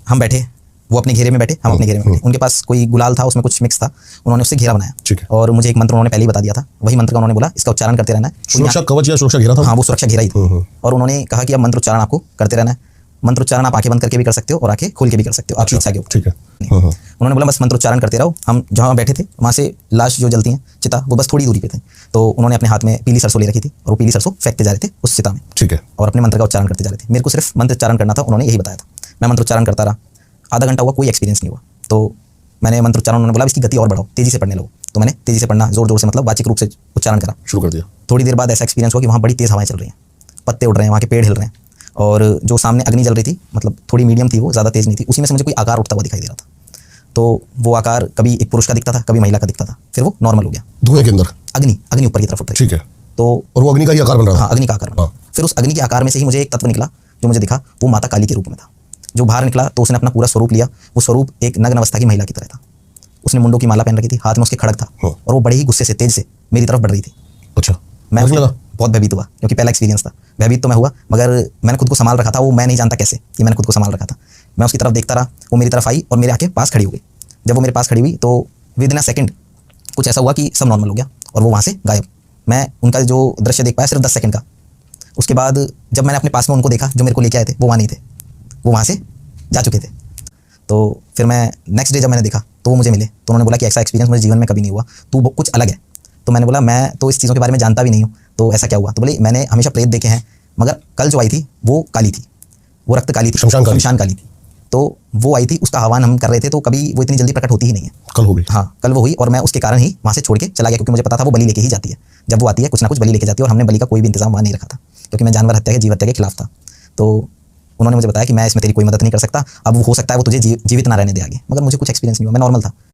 हम बैठे, वो अपने घेरे में बैठे, हम अपने घेरे में बैठे। उनके पास कोई गुलाल था, उसमें कुछ मिक्स था, उन्होंने उससे घेरा बनाया। ठीक है। और मुझे एक मंत्र उन्होंने पहले ही बता दिया था, वही मंत्र का उन्होंने बोला इसका उच्चारण करते रहना है। सुरक्षा कवच या सुरक्षा घेरा था? हाँ, वो सुरक्षा घेरा ही था। और उन्होंने कहा कि अब मंत्र उच्चारण आपको करते रहना है। मंत्र उच्चारण आप आंखें बंद करके भी कर सकते हो और आंखें खोल के भी कर सकते हो, आपकी इच्छा के ऊपर। ठीक है। उन्होंने बोला बस मंत्र उच्चारण करते रहो। हम जहाँ बैठे थे वहाँ से लाश जो जलती हैं चिता, वो बस थोड़ी दूरी पे थे। तो उन्होंने अपने हाथ में पीली सरसों ले रखी थी और वो पीली सरसों फेंकते जा रहे थे उस चिता में। ठीक है। और अपने मंत्र का उच्चारण करते जा रहे थे। मेरे को सिर्फ मंत्र उच्चारण करना था, उन्होंने यही बताया था। मैं मंत्र उच्चारण करता रहा, आधा घंटा हुआ, कोई एक्सपीरियंस नहीं हुआ। तो मैंने मंत्र उच्चारण, उन्होंने बोला इसकी गति और बढ़ाओ, तेजी से पढ़ने लगो। तो मैंने तेजी से पढ़ना, जोर जोर से, मतलब वाचिक रूप से उच्चारण करा, शुरू कर दिया। थोड़ी देर बाद ऐसा एक्सपीरियंस हुआ कि वहाँ बड़ी तेज़ हवाएं चल रही हैं, पत्ते उड़ रहे हैं, वहाँ के पेड़ हिल रहे हैं। और जो सामने अग्नि जल रही थी, मतलब थोड़ी मीडियम थी, वो ज़्यादा तेज़ नहीं थी, उसी में से मुझे कोई आकार उठता हुआ दिखाई दे रहा था। तो वो आकार कभी एक पुरुष का दिखता था, कभी महिला का दिखता था, फिर वो नॉर्मल हो गया। धुएं के अंदर अग्नि ऊपर की तरफ उठ रही। ठीक है। तो और वो अग्नि का ही आकार बन रहा था? हाँ, अग्नि का आकार बना। फिर उस अग्नि के आकार में से ही मुझे एक तत्व निकला जो मुझे दिखा, वो माता काली के रूप में था। जो बाहर निकला तो उसने अपना पूरा स्वरूप लिया। वो स्वरूप एक नग्न अवस्था की महिला की तरह था। उसने मुंडों की माला पहन रखी थी, हाथ में उसके खड़ग था, और वो बड़े ही गुस्से से, तेज से मेरी तरफ बढ़ रही थी। अच्छा। मैं बहुत भयभीत हुआ, क्योंकि पहला एक्सपीरियंस था। भयभीत तो मैं हुआ, मगर मैंने खुद को संभाल रखा था। वो मैं नहीं जानता कैसे कि मैंने खुद को संभाल रखा था। मैं उसकी तरफ देखता रहा, वो मेरी तरफ आई और मेरे आके पास खड़ी हो गई। जब वो मेरे पास खड़ी हुई तो विद इन अ सेकंड कुछ ऐसा हुआ कि सब नॉर्मल हो गया और वो वहाँ से गायब। मैं उनका जो दृश्य देख पाया सिर्फ 10 सेकंड का। उसके बाद जब मैंने अपने पास में उनको देखा, जो मेरे को लेके आए थे, वो वहाँ नहीं थे, वो वहाँ से जा चुके थे। तो फिर मैं नेक्स्ट डे जब मैंने देखा तो वो मुझे मिले। तो उन्होंने बोला कि ऐसा एक्सपीरियंस मुझे जीवन में कभी नहीं हुआ, तू कुछ अलग है। तो मैंने बोला मैं तो इस चीज़ों के बारे में जानता भी नहीं हूँ, तो ऐसा क्या हुआ? तो बोले मैंने हमेशा प्रेत देखे हैं, मगर कल जो आई थी वो काली थी, वो रक्त काली थी, शमशान काली थी। तो वो आई थी, उसका आह्वान हम कर रहे थे, तो कभी वो इतनी जल्दी प्रकट होती ही नहीं है। कल हो गई? हाँ, कल वो हुई और मैं उसके कारण ही वहाँ से छोड़ के चला गया, क्योंकि मुझे पता था वो बलि लेके ही जाती है। जब वो आती है कुछ ना कुछ बलि लेके जाती है, और हमने बलि का कोई भी इंतजाम वहाँ नहीं रखा था, क्योंकि मैं जानवर हत्या के, जीव हत्या के खिलाफ था। तो उन्होंने मुझे बताया कि मैं इसमें तेरी कोई मदद नहीं कर सकता, अब हो सकता है वो तुझे जीवित ना रहने दे आगे। मगर मुझे कुछ एक्सपीरियंस नहीं हुआ, मैं नॉर्मल था।